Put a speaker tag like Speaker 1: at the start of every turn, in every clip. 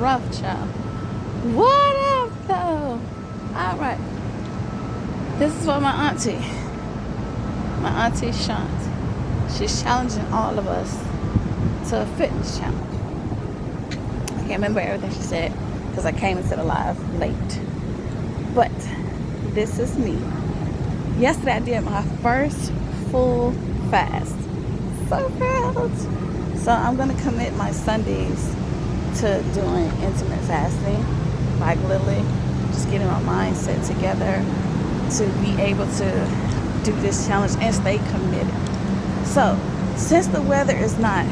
Speaker 1: rough, child. What up, though? All right. This is for my auntie Shaunt. She's challenging all of us to a fitness challenge. I can't remember everything she said because I came into the live late. But this is me. Yesterday I did my first full fast. So proud. So I'm going to commit my Sundays to doing intermittent fasting. Like literally just getting my mindset together to be able to do this challenge and stay committed. So since the weather is not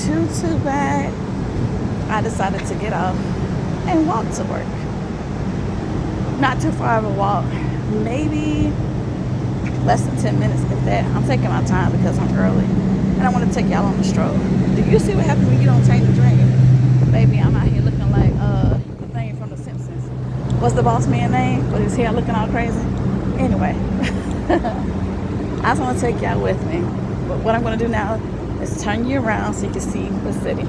Speaker 1: too bad, I decided to get off and walk to work. Not too far of a walk, maybe less than 10 minutes if that. I'm taking my time because I'm early and I want to take y'all on the stroll. Do you see what happens when you don't change the drink? Baby, I'm out here looking like the thing from The Simpsons. What's the boss man name? With his hair looking all crazy? Anyway, I just want to take y'all with me. But what I'm going to do now is turn you around so you can see the city.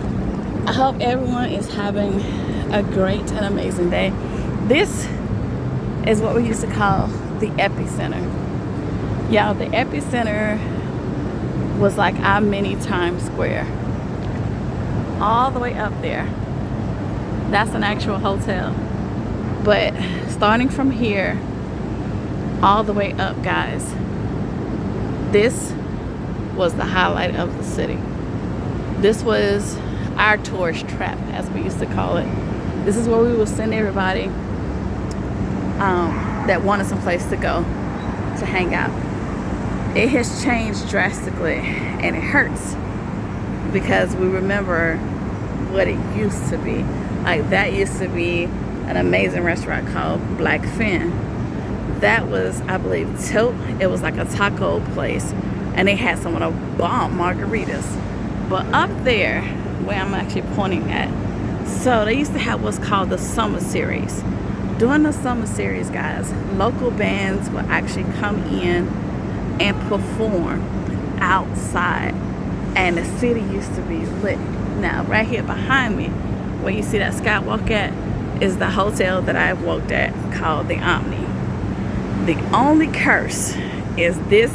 Speaker 1: I hope everyone is having a great and amazing day. This is what we used to call the epicenter. Y'all, the epicenter was like our mini Times Square. All the way up there. That's an actual hotel. But starting from here, all the way up, guys, this was the highlight of the city. This was our tourist trap, as we used to call it. This is where we would send everybody that wanted some place to go to hang out. It has changed drastically and it hurts because we remember what it used to be. Like that used to be an amazing restaurant called Black Fin. That was, I believe, Tilt. It was like a taco place and they had some of the bomb margaritas. But up there where I'm actually pointing at, so they used to have what's called the summer series. During the summer series, guys, local bands would actually come in and perform outside, and the city used to be lit. Now right here behind me where you see that skywalk at is the hotel that I worked at called the Omni. The only curse is this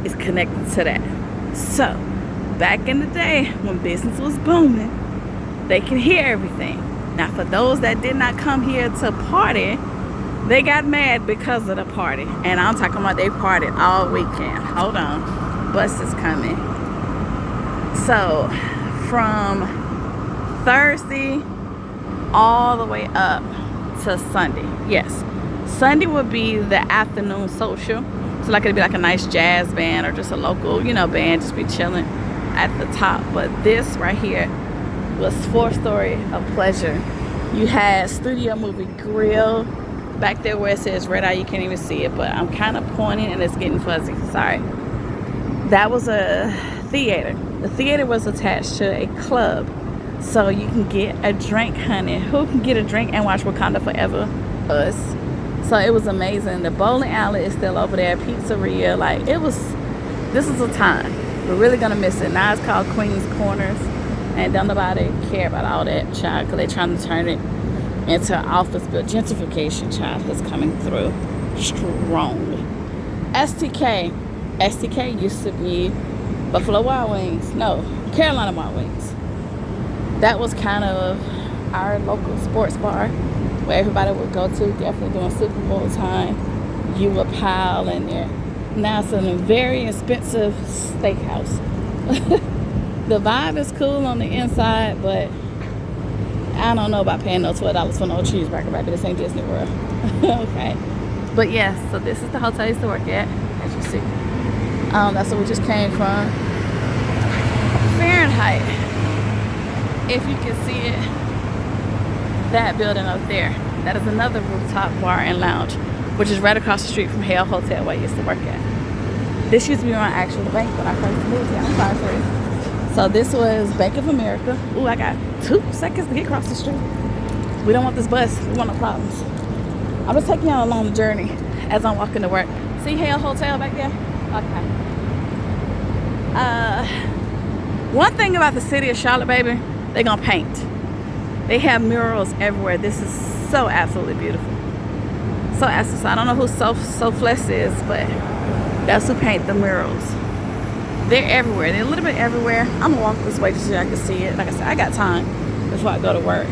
Speaker 1: is connected to that. So back in the day when business was booming, they could hear everything. Now for those that did not come here to party, they got mad because of the party. And I'm talking about they partied all weekend. Hold on, bus is coming. So from Thursday all the way up to Sunday. Yes, Sunday would be the afternoon social. So like it'd be like a nice jazz band or just a local, band, just be chilling at the top. But this right here was 4-story of pleasure. You had Studio Movie Grill back there where it says red eye. You can't even see it, but I'm kind of pointing and it's getting fuzzy. Sorry. That was a theater. The theater was attached to a club, so you can get a drink, honey. Who can get a drink and watch Wakanda Forever? Us. So it was amazing. The bowling alley is still over there. Pizzeria, like this is a time. We're really gonna miss it. Now it's called Queen's Corners, and don't nobody care about all that, child, because they're trying to turn it into an office build. Gentrification, child, is coming through strong. STK used to be Buffalo Wild Wings. No, Carolina Wild Wings. That was kind of our local sports bar where everybody would go to, definitely during Super Bowl time. You would pile in there. Now it's a very expensive steakhouse. The vibe is cool on the inside, but I don't know about paying no $12 for no cheeseburger, baby. This ain't Disney World. Okay. But yes, so this is the hotel I used to work at, as you see. That's where we just came from. Fahrenheit. If you can see it, that building up there, that is another rooftop bar and lounge, which is right across the street from Hale Hotel where I used to work at. This used to be my actual bank when I first moved here. I'm sorry for you. So this was Bank of America. Ooh, I got 2 seconds to get across the street. We don't want this bus. We want no problems. I'm just taking y'all along the journey as I'm walking to work. See Hale Hotel back there? Okay. One thing about the city of Charlotte, baby, they gonna paint. They have murals everywhere. This is so absolutely beautiful. So absolutely. I don't know who Sofles is, but that's who paint the murals. They're everywhere. They're a little bit everywhere. I'm gonna walk this way just so I can see it. Like I said, I got time before I go to work.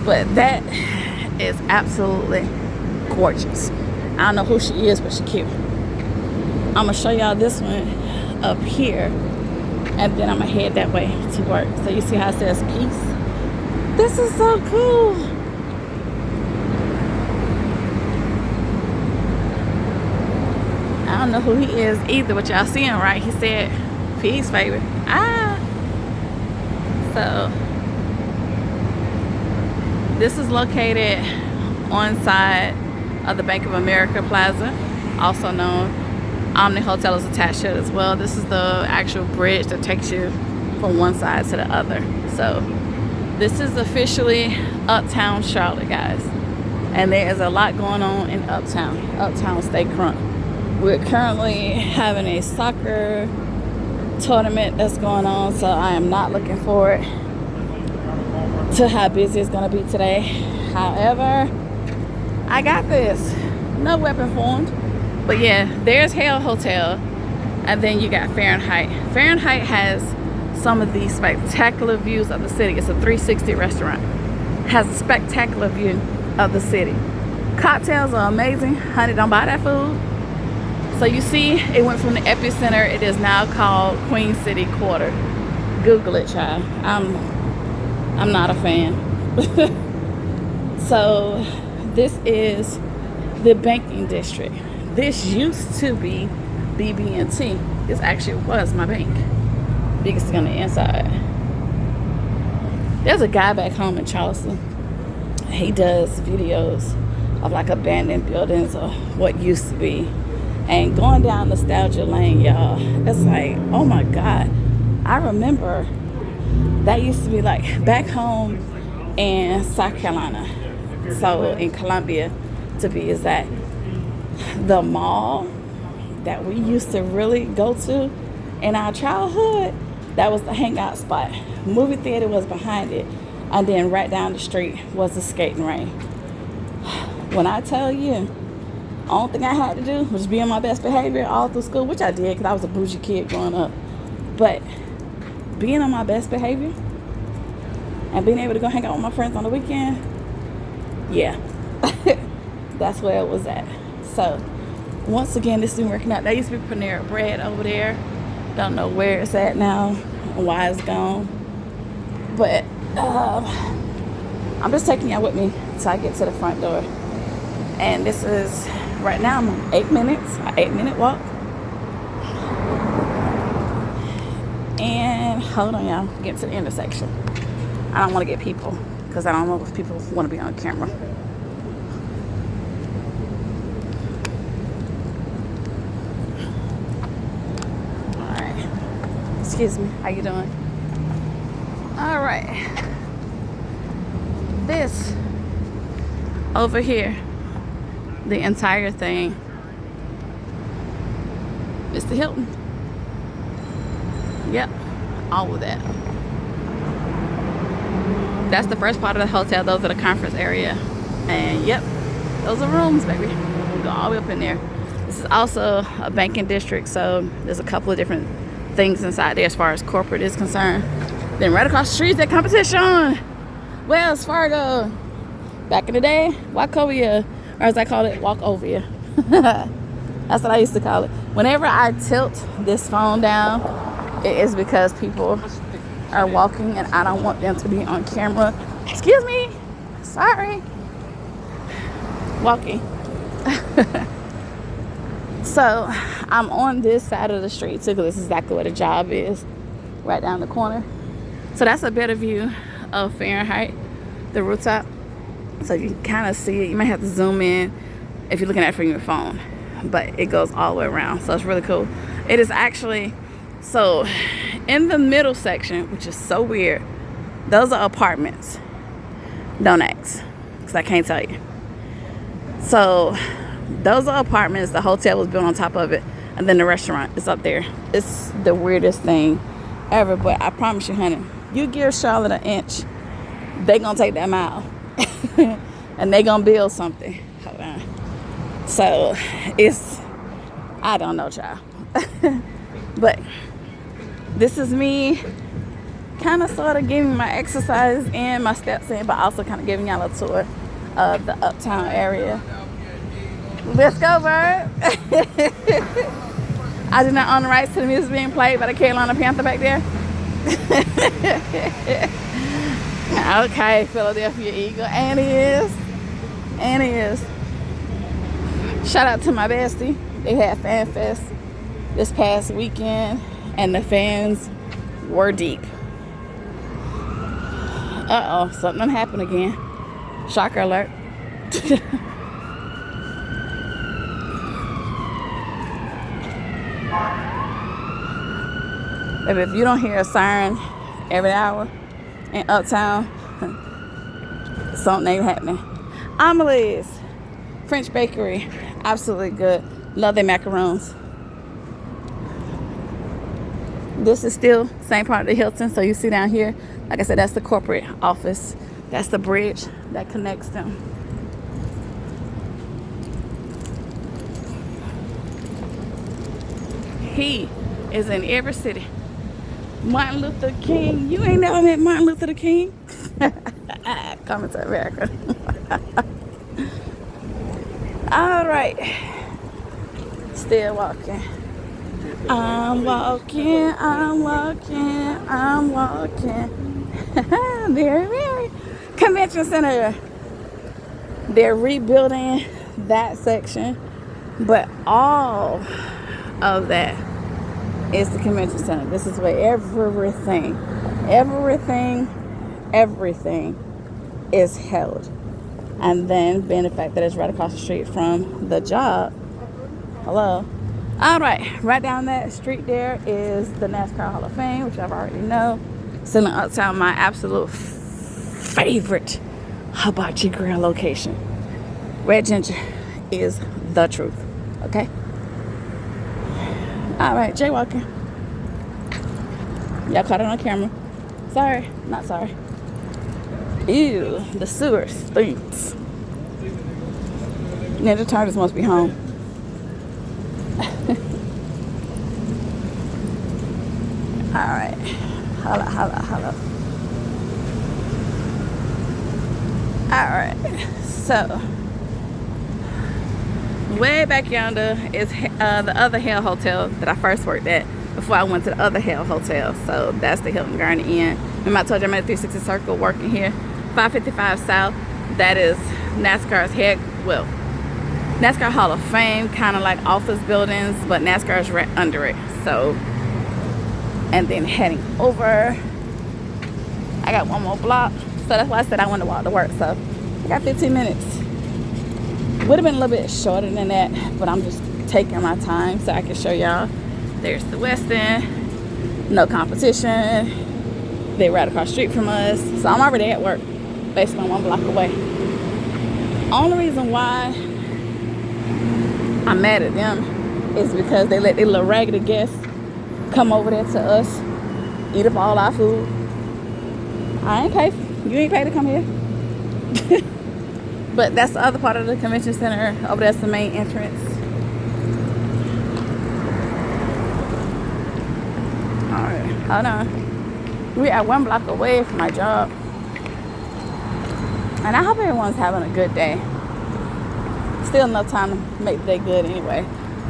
Speaker 1: But that is absolutely gorgeous. I don't know who she is, but she's cute. I'm gonna show y'all this one up here, and then I'm gonna head that way to work. So you see how it says peace? This is so cool. I don't know who he is either, but y'all see him, right? He said peace, baby. So this is located on side of the Bank of America Plaza, also known. Omni Hotel is attached to it as well. This is the actual bridge that takes you from one side to the other. So this is officially Uptown Charlotte, guys. And there is a lot going on in Uptown. Uptown stay crunk. We're currently having a soccer tournament that's going on, so I am not looking forward to how busy it's gonna be today. However, I got this. No weapon formed. But yeah, there's Hale Hotel, and then you got Fahrenheit. Fahrenheit has some of the spectacular views of the city. It's a 360 restaurant. Has a spectacular view of the city. Cocktails are amazing. Honey, don't buy that food. So you see, it went from the epicenter. It is now called Queen City Quarter. Google it, child. I'm not a fan. So this is the banking district. This used to be BB&T. This actually was my bank. Biggest thing on the inside. There's a guy back home in Charleston. He does videos of like abandoned buildings or what used to be. And going down nostalgia lane, y'all, it's like, oh my God. I remember that used to be like back home in South Carolina. So in Columbia, to be exact. The mall that we used to really go to in our childhood, that was the hangout spot. Movie theater was behind it, and then right down the street was the skating rink. When I tell you, the only thing I had to do was be on my best behavior all through school, which I did because I was a bougie kid growing up. But being on my best behavior and being able to go hang out with my friends on the weekend, yeah, that's where it was at. So once again, this is working out. That used to be Panera Bread over there. Don't know where it's at now and why it's gone. But I'm just taking y'all with me till I get to the front door. And this is, right now I'm on 8 minutes, an 8-minute walk. And hold on, y'all, get to the intersection. I don't want to get people because I don't know if people want to be on camera. Excuse me, how you doing? All right. This over here, the entire thing, Mr. Hilton. Yep, all of that. That's the first part of the hotel. Those are the conference area. And yep, those are rooms, baby. We go all the way up in there. This is also a banking district, so there's a couple of different things inside there as far as corporate is concerned. Then right across the street is that competition. Wells Fargo. Back in the day, Wachovia, or as I call it, Walkovia. That's what I used to call it. Whenever I tilt this phone down, it is because people are walking and I don't want them to be on camera. Excuse me. Sorry. Walking. So I'm on this side of the street too, because this is exactly where the job is, right down the corner. So that's a better view of Fahrenheit, the rooftop. So you can kind of see it. You might have to zoom in if you're looking at it from your phone, but it goes all the way around. So it's really cool. It is actually, so in the middle section, which is so weird, those are apartments. Don't ask, because I can't tell you. So those are apartments. The hotel was built on top of it, and then the restaurant is up there. It's the weirdest thing ever, but I promise you, honey, you give Charlotte an inch, they gonna take that mile and they gonna build something. Hold on. So it's, I don't know, child. But this is me kind of sort of giving my exercise and my steps in, but also kind of giving y'all a tour of the Uptown area. Let's go, bird. I do not own the rights to the music being played by the Carolina Panther back there. Okay, Philadelphia Eagle. And he is. And he is. Shout out to my bestie. They had Fan Fest this past weekend, and the fans were deep. Uh-oh, something happened again. Shocker alert. If you don't hear a siren every hour in Uptown, something ain't happening. Amelie's French Bakery, absolutely good. Love their macarons. This is still same part of the Hilton. So you see down here, like I said, that's the corporate office. That's the bridge that connects them. He is in every city. Martin Luther King. You ain't never met Martin Luther King? Coming to America. All right. Still walking. I'm walking, I'm walking, I'm walking. Very, very. Convention Center. They're rebuilding that section, but all of that is the convention center. This is where everything is held. And then being the fact that it's right across the street from the job. Hello. All right down that street there is the NASCAR Hall of Fame, which I've already know. Still in Uptown, my absolute favorite hibachi grill location. Red Ginger is the truth. Okay. All right, jaywalking. Y'all caught it on camera. Sorry, not sorry. Ew, the sewer stinks. Ninja Turtles must be home. All right, holla, holla, holla. All right, so way back yonder is the other Hale Hotel that I first worked at before I went to the other Hale Hotel. So that's the Hilton Garden Inn. Remember I told you I'm at 360 Circle working here. 555 South, that is NASCAR's NASCAR Hall of Fame, kind of like office buildings, but NASCAR is right under it. So, and then heading over, I got one more block. So that's why I said I wanted to walk to work. So I got 15 minutes. Would have been a little bit shorter than that, but I'm just taking my time so I can show y'all. There's the West End, no competition. They're right across the street from us. So I'm already at work, basically 1 block away. Only reason why I'm mad at them is because they let their little raggedy guests come over there to us, eat up all our food. I ain't paid. You ain't paid to come here. But that's the other part of the convention center. Over there's the main entrance. All right, hold on. We are 1 block away from my job. And I hope everyone's having a good day. Still enough time to make the day good anyway.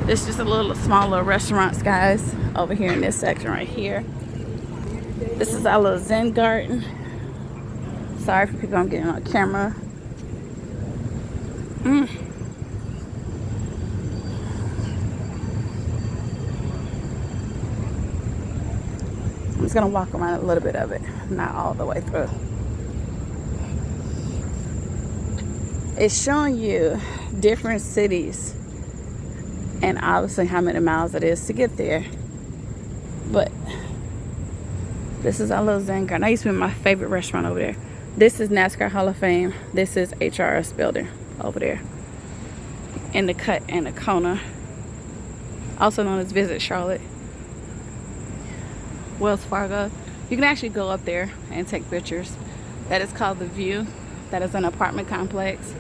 Speaker 1: This is just a little smaller restaurants, guys, over here in this section right here. This is our little Zen garden. Sorry for people I'm getting on camera. I'm just gonna walk around a little bit of it, not all the way through. It's showing you different cities and obviously how many miles it is to get there. But this is our little Zen garden. I used to be my favorite restaurant over there. This is NASCAR Hall of Fame. This is HRS building over there in the cut and the corner, also known as Visit Charlotte. Wells Fargo. You can actually go up there and take pictures. That is called The View. That is an apartment complex.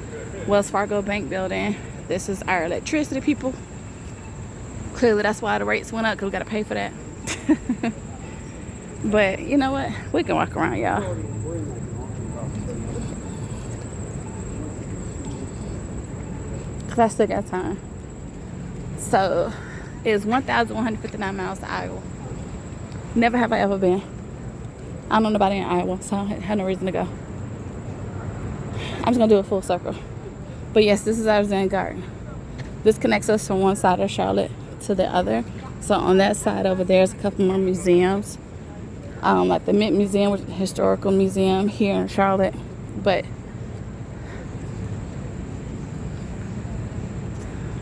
Speaker 1: Wells Fargo Bank Building. This is our electricity, people. Clearly that's why the rates went up, because we got to pay for that. But you know what? We can walk around, y'all. Because I still got time. So, it's 1,159 miles to Iowa. Never have I ever been. I don't know nobody in Iowa, so I have no reason to go. I'm just going to do a full circle. But yes, this is our Zen garden. This connects us from one side of Charlotte to the other. So on that side over there is a couple more museums. Like the Mint Museum, which is a historical museum here in Charlotte. But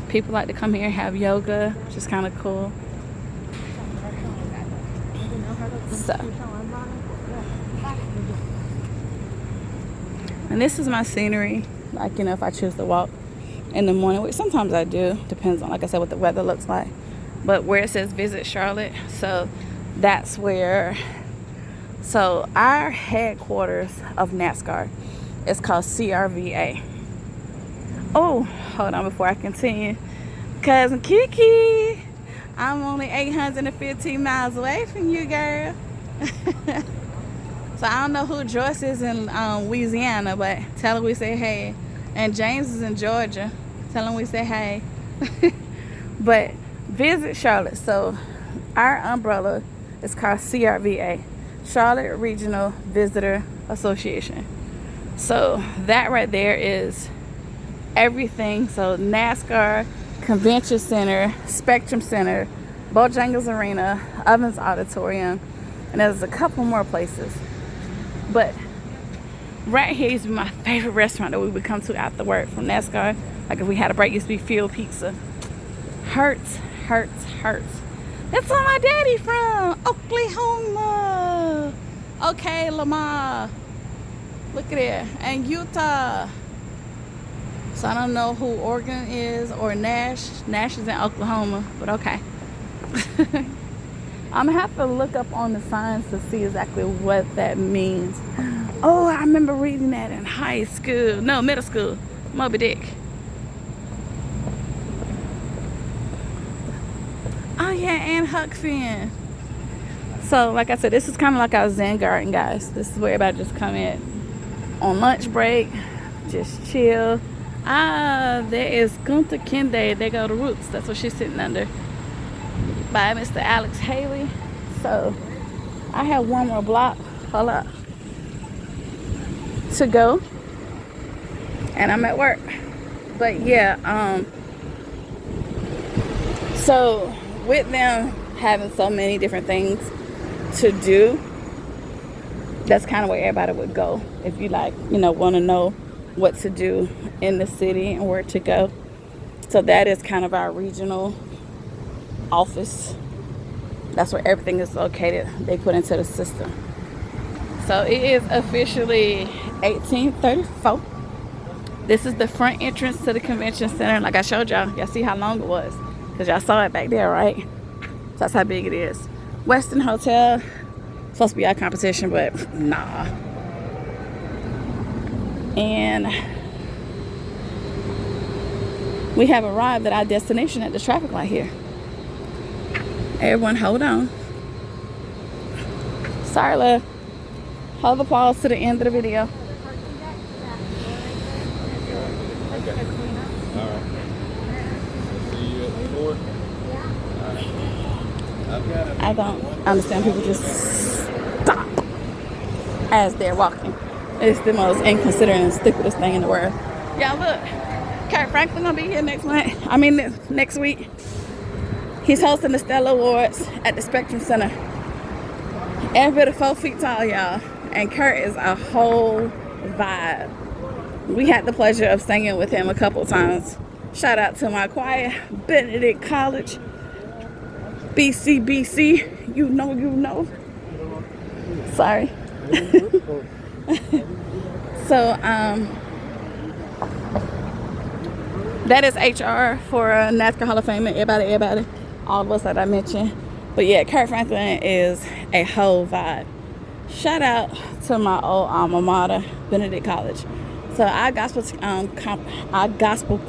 Speaker 1: people like to come here and have yoga, which is kind of cool. So, and this is my scenery. Like, you know, if I choose to walk in the morning, which sometimes I do, depends on, like I said, what the weather looks like. But where it says visit Charlotte, so that's where, so our headquarters of NASCAR is called CRVA. Oh, hold on before I continue. Cousin Kiki, I'm only 815 miles away from you, girl. So I don't know who Joyce is in Louisiana, but tell her we say hey. And James is in Georgia. Tell him we say hey. But visit Charlotte. So our umbrella is called CRVA, Charlotte Regional Visitor Association. So that right there is everything. So NASCAR, Convention Center, Spectrum Center, Bojangles Arena, Ovens Auditorium, and there's a couple more places. But right here used to be my favorite restaurant that we would come to after work from NASCAR. Like if we had a break, it used to be Field Pizza. Hurts. That's where my daddy from, Oklahoma. Okay, Lamar. Look at it. And Utah. So I don't know who Oregon is or Nash. Nash is in Oklahoma, but okay. I'm gonna have to look up on the signs to see exactly what that means. Oh, I remember reading that in high school. No, middle school. Moby Dick. Oh yeah, and Huck Finn. So like I said, this is kind of like our Zen garden, guys. This is where everybody just come in on lunch break, just chill. Ah, there is Gunther Kende. There go the Roots. That's what she's sitting under, by Mr. Alex Haley. So I have one more block, hold up, to go, and I'm at work. But yeah, so with them having so many different things to do, that's kind of where everybody would go if you, like, you know, want to know what to do in the city and where to go. So that is kind of our regional office. That's where everything is located. They put into the system. So it is officially 1834. This is the front entrance to the convention center. Like I showed y'all, y'all see how long it was, because y'all saw it back there, right? So that's how big it is. Westin Hotel, supposed to be our competition, but nah. And we have arrived at our destination at the traffic light here. Everyone hold on. Sorry, love. Hold the pause to the end of the video.
Speaker 2: Okay. All right. I'll see you at 4. All right.
Speaker 1: I don't understand people just stop as they're walking. It's the most inconsiderate and stupidest thing in the world. Y'all look, Kurt Franklin gonna be here next week. He's hosting the Stella Awards at the Spectrum Center. Every bit of 4 feet tall, y'all. And Kurt is a whole vibe. We had the pleasure of singing with him a couple times. Shout out to my choir, Benedict College, BCBC. You know. Sorry. So, that is HR for NASCAR Hall of Fame. Everybody, all of us that I mentioned. But yeah, Kurt Franklin is a whole vibe. Shout out to my old alma mater, Benedict College. So our gospel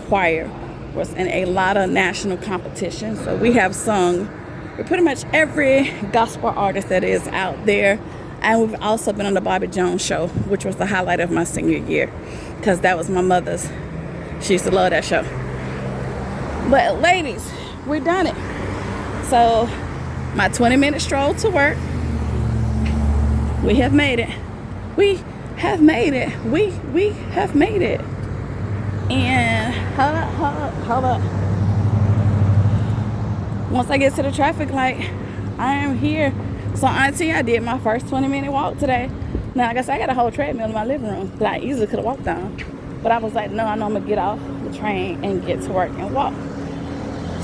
Speaker 1: choir was in a lot of national competitions. So we have sung with pretty much every gospel artist that is out there. And we've also been on the Bobby Jones show, which was the highlight of my senior year, because that was my mother's. She used to love that show. But ladies, we've done it. So my 20-minute stroll to work. We have made it. We have made it. We have made it. And hold up. Once I get to the traffic light, I am here. So auntie, I did my first 20-minute walk today. Now, like I said, I got a whole treadmill in my living room that I easily could have walked on. But I was like, no, I know I'm going to get off the train and get to work and walk.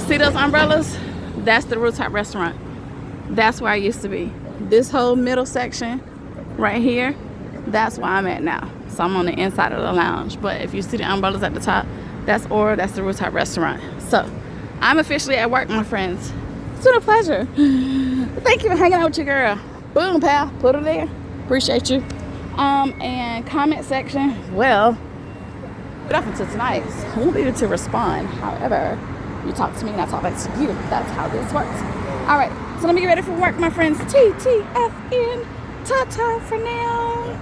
Speaker 1: See those umbrellas? That's the Rooftop Restaurant. That's where I used to be. This whole middle section right here, that's where I'm at now. So I'm on the inside of the lounge. But if you see the umbrellas at the top, that's the Rooftop Restaurant. So I'm officially at work, my friends. It's been a pleasure. Thank you for hanging out with your girl. Boom, pal. Put her there. Appreciate you. And comment section, well, put up until tonight. So I won't be able to respond. However, you talk to me and I talk back to you. That's how this works. All right. So let me get ready for work, my friends. TTFN. Ta-ta for now.